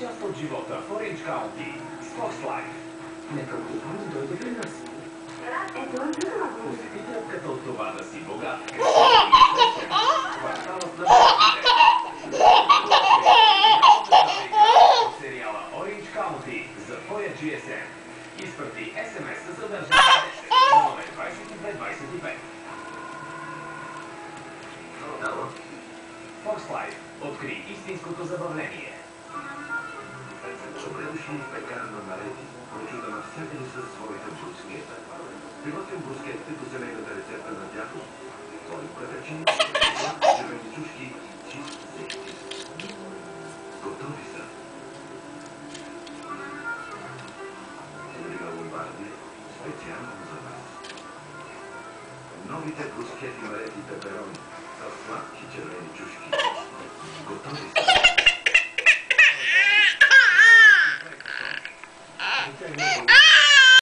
Част от живота в Orange County с Fox Life. Нека отговорно дойде при нас. Посети тръпката от това да си богат, кварталът на богатите. От сериала Orange County за твоя GSM. Изпрати SMS за държавна 10 на номер 2225. Fox Life. Откри истинското забавление. Добре дошли в пекарна Марети, прочута навсякъде със своите брускета. Приготвим брускетите по семейната рецепта на дядо. Соли пеперчини, червени чушки, чист зехтин. Готови са. Олива Ломбарди, специално за вас. Новите брускети Марети пеперони с сладки червени чушки. Готови са.